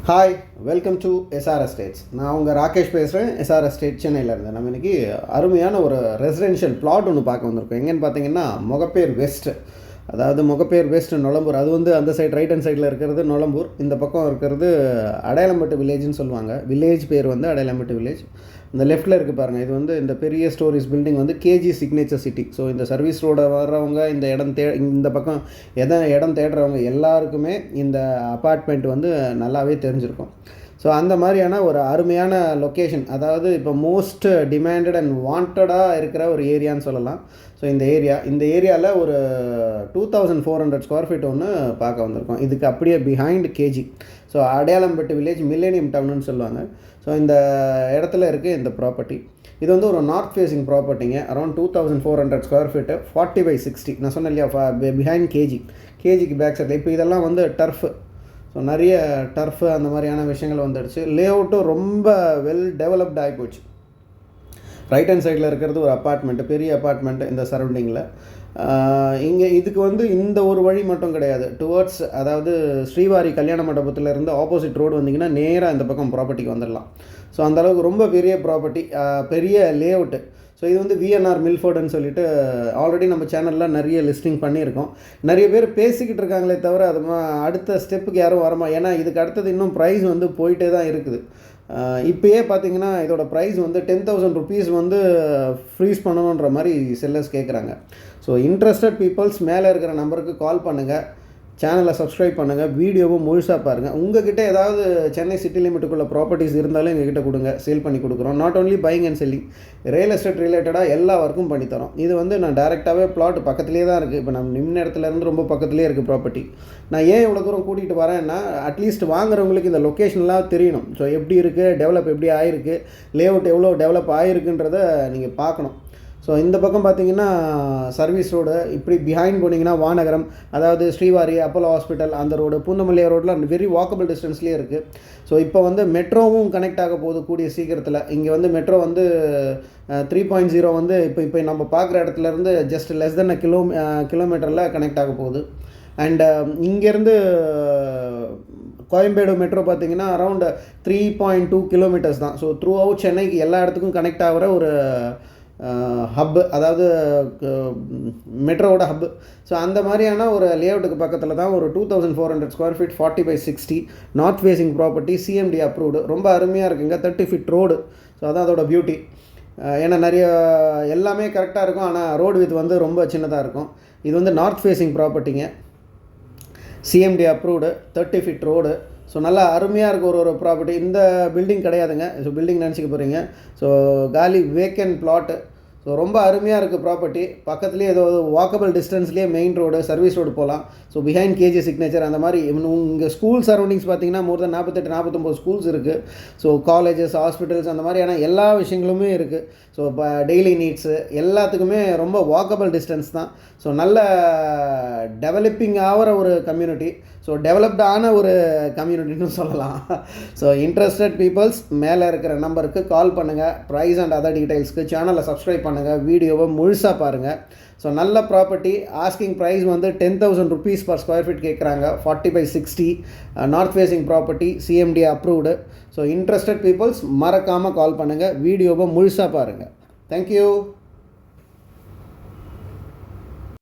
Hi, welcome to SR estates. நான் உங்கள் ராகேஷ் பேசுகிறேன், எஸ்ஆர் எஸ்டேட் சென்னையிலேருந்து. நம்ம இன்றைக்கி அருமையான ஒரு ரெசிடென்ஷியல் பிளாட் ஒன்று பார்க்க வந்திருக்கோம். எங்கேன்னு பார்த்தீங்கன்னா முகப்பேர் வெஸ்ட்டு, அதாவது முகப்பேர் வெஸ்ட் நொளம்பூர். அது வந்து அந்த சைடு ரைட் ஹேண்ட் சைடில் இருக்கிறது நொளம்பூர், இந்த பக்கம் இருக்கிறது அடையாளம்பட்டு வில்லேஜ்னு சொல்லுவாங்க. வில்லேஜ் பேர் வந்து அடையாளம்பட்டு வில்லேஜ். இந்த லெஃப்ட்டில் இருக்குது பாருங்கள், இது வந்து இந்த பெரிய ஸ்டோரிஸ் பில்டிங் வந்து கேஜி சிக்னேச்சர் சிட்டி. ஸோ இந்த சர்வீஸ் ரோட வர்றவங்க, இந்த இந்த பக்கம் இடம் தேடுறவங்க எல்லாருக்குமே இந்த அப்பார்ட்மெண்ட் வந்து நல்லாவே தெரிஞ்சிருக்கும். ஸோ அந்த மாதிரியான ஒரு அருமையான லொக்கேஷன், அதாவது இப்போ மோஸ்ட் டிமாண்டட் அண்ட் வாண்டடாக இருக்கிற ஒரு ஏரியான்னு சொல்லலாம். ஸோ இந்த ஏரியாவில் ஒரு 2400 ஸ்கொயர் ஃபீட் ஒன்று பார்க்க வந்திருக்கோம். இதுக்கு அப்படியே behind KG. So Adayalampattu village millennium டவுன்னு சொல்லுவாங்க. ஸோ இந்த இடத்துல இருக்குது இந்த ப்ராப்பர்ட்டி. இது வந்து ஒரு நார்த் ஃபேஸிங் ப்ராப்பர்ட்டிங்க. Around 2400 square feet, 40/60. நான் சொன்னேன் இல்லையா, பிஹைண்ட் கேஜிக்கு பேக் சைடில். இப்போ இதெல்லாம் வந்து டர்ஃபு. ஸோ நிறைய டர்ஃபு அந்த மாதிரியான விஷயங்கள் வந்துடுச்சு. லே அவுட்டும் ரொம்ப வெல் டெவலப்ட் ஆகி போச்சு. ரைட் ஹேண்ட் சைடில் இருக்கிறது ஒரு அப்பார்ட்மெண்ட்டு, பெரிய அப்பார்ட்மெண்ட்டு இந்த சரௌண்டிங்கில். இங்கே இதுக்கு வந்து இந்த ஒரு வழி மட்டும் கிடையாது. டுவர்ட்ஸ், அதாவது ஸ்ரீவாரி கல்யாண மண்டபத்திலேருந்து ஆப்போசிட் ரோடு வந்தீங்கன்னா நேராக இந்த பக்கம் ப்ராப்பர்ட்டிக்கு வந்துடலாம். ஸோ அந்தளவுக்கு ரொம்ப பெரிய ப்ராப்பர்ட்டி, பெரிய லே அவுட்டு. ஸோ இது வந்து விஎன்ஆர் மில்ஃபோர்டுன்னு சொல்லிட்டு ஆல்ரெடி நம்ம சேனலில் நிறைய லிஸ்டிங் பண்ணியிருக்கோம். நிறைய பேர் பேசிக்கிட்டு இருக்காங்களே தவிர அது அடுத்த ஸ்டெப்புக்கு யாரும் வரமா. ஏன்னா இதுக்கு அடுத்தது இன்னும் ப்ரைஸ் வந்து போயிட்டே தான் இருக்குது. இப்போயே பார்த்தீங்கன்னா இதோட ப்ரைஸ் வந்து 10,000 rupees வந்து ஃப்ரீஸ் பண்ணணுன்ற மாதிரி செல்லர்ஸ் கேட்குறாங்க. ஸோ இன்ட்ரெஸ்டட் பீப்புள்ஸ் மேலே இருக்கிற நம்பருக்கு கால் பண்ணுங்கள், சேனலை சப்ஸ்கிரைப் பண்ணுங்கள், வீடியோவும் முழுசாக பாருங்கள். உங்கள்கிட்ட ஏதாவது சென்னை சிட்டி லிமிட்டுக்குள்ள ப்ராப்பர்ட்டிஸ் இருந்தாலும் எங்ககிட்ட கொடுங்க, சேல் பண்ணி கொடுக்குறோம். Not only buying and selling, real estate ரிலேட்டடாக எல்லா ஒர்க்கும் பண்ணித்தரோம். இது வந்து நான் டேரெக்டாகவே பிளாட் பக்கத்துலேயே தான் இருக்குது. இப்போ நம்ம நிம்ம இடத்துலேருந்து ரொம்ப பக்கத்துலேயே இருக்குது ப்ராப்பர்ட்டி. நான் ஏன் இவ்வளோ தூரம் கூட்டிகிட்டு வரேன்னா, அட்லீஸ்ட் வாங்குறவங்களுக்கு இந்த லொக்கேஷன்லாம் தெரியணும். ஸோ எப்படி இருக்குது, டெவலப் எப்படி ஆகிருக்கு, லே அவுட் எவ்வளோ டெவலப் ஆகிருக்குன்றதை நீங்கள் பார்க்கணும். ஸோ இந்த பக்கம் பார்த்தீங்கன்னா சர்வீஸ் ரோடு, இப்படி பிஹைண்ட் போனீங்கன்னா வானகரம், அதாவது ஸ்ரீவாரி, அப்போலோ ஹாஸ்பிட்டல் அந்த ரோடு, பூந்தமல்லியா ரோடெலாம் வெரி வாக்கபிள் டிஸ்டன்ஸ்லேயே இருக்குது. ஸோ இப்போ வந்து மெட்ரோவும் கனெக்ட் ஆக போகுது கூடிய சீக்கிரத்தில். இங்கே வந்து மெட்ரோ வந்து 3.0 வந்து இப்போ நம்ம பார்க்குற இடத்துலேருந்து ஜஸ்ட் லெஸ் தென் கிலோமீட்டரில் கனெக்ட் ஆக போகுது. அண்டு இங்கேருந்து கோயம்பேடு மெட்ரோ பார்த்திங்கன்னா அரவுண்ட் 3.2 கிலோமீட்டர்ஸ் தான். ஸோ த்ரூ அவுட் சென்னைக்கு எல்லா இடத்துக்கும் கனெக்ட் ஆகிற ஒரு ஹப்பு, அதாவது மெட்ரோவோட ஹப்பு. ஸோ அந்த மாதிரியான ஒரு லேஅவுட்டுக்கு பக்கத்தில் தான் ஒரு 2400 square feet, 40/60 north facing property, CMD approved. ரொம்ப அருமையாக இருக்குங்க. 30 feet ரோடு. ஸோ அதான் அதோட பியூட்டி. ஏன்னா நிறைய எல்லாமே கரெக்டாக இருக்கும், ஆனால் ரோடு வித் வந்து ரொம்ப சின்னதாக இருக்கும். இது வந்து நார்த் ஃபேஸிங் ப்ராப்பர்ட்டிங்க, CMD approved, 30 feet road. So நல்லா அருமையாக இருக்கும் ஒரு ப்ராப்பர்ட்டி. இந்த பில்டிங் கிடையாதுங்க. ஸோ பில்டிங் நினச்சிக்க போகிறீங்க. ஸோ காலி வேக்கன் பிளாட்டு. ஸோ ரொம்ப அருமையாக இருக்குது ப்ராப்பர்ட்டி. பக்கத்துலேயே ஏதோ வாக்கபிள் டிஸ்டன்ஸ்லேயே மெயின் ரோடு, சர்வீஸ் ரோடு போகலாம். ஸோ பிஹைண்ட் கேஜி சிக்னேச்சர் அந்த மாதிரி. இங்கே ஸ்கூல் சரௌண்டிங்ஸ் பார்த்தீங்கன்னா மோர் தென் 48-49 ஸ்கூல்ஸ் இருக்குது. ஸோ காலேஜஸ், ஹாஸ்பிட்டல்ஸ் அந்த மாதிரியான எல்லா விஷயங்களுமே இருக்குது. ஸோ இப்போ டெய்லி நீட்ஸு எல்லாத்துக்குமே ரொம்ப வாக்கபிள் டிஸ்டன்ஸ் தான். ஸோ நல்ல டெவலப்பிங் ஆகிற ஒரு கம்யூனிட்டி. ஸோ டெவலப்டான ஒரு கம்யூனிட்டின்னு சொல்லலாம். ஸோ இன்ட்ரெஸ்டட் பீப்புள்ஸ் மேலே இருக்கிற நம்பருக்கு கால் பண்ணுங்கள். ப்ரைஸ் அண்ட் அதர் டீட்டெயில்ஸ்க்கு சேனலை சப்ஸ்கிரைப் பண்ணுங்கள், வீடியோவை முழுசாக பாருங்கள். ஸோ நல்ல ப்ராப்பர்ட்டி. ஆஸ்கிங் ப்ரைஸ் வந்து 10,000 rupees per square feet கேட்குறாங்க. 40/60 north facing property, CMD approved. So interested peoples மறக்காமல் கால் பண்ணுங்கள், வீடியோவை முழுசாக பாருங்கள். தேங்க்யூ.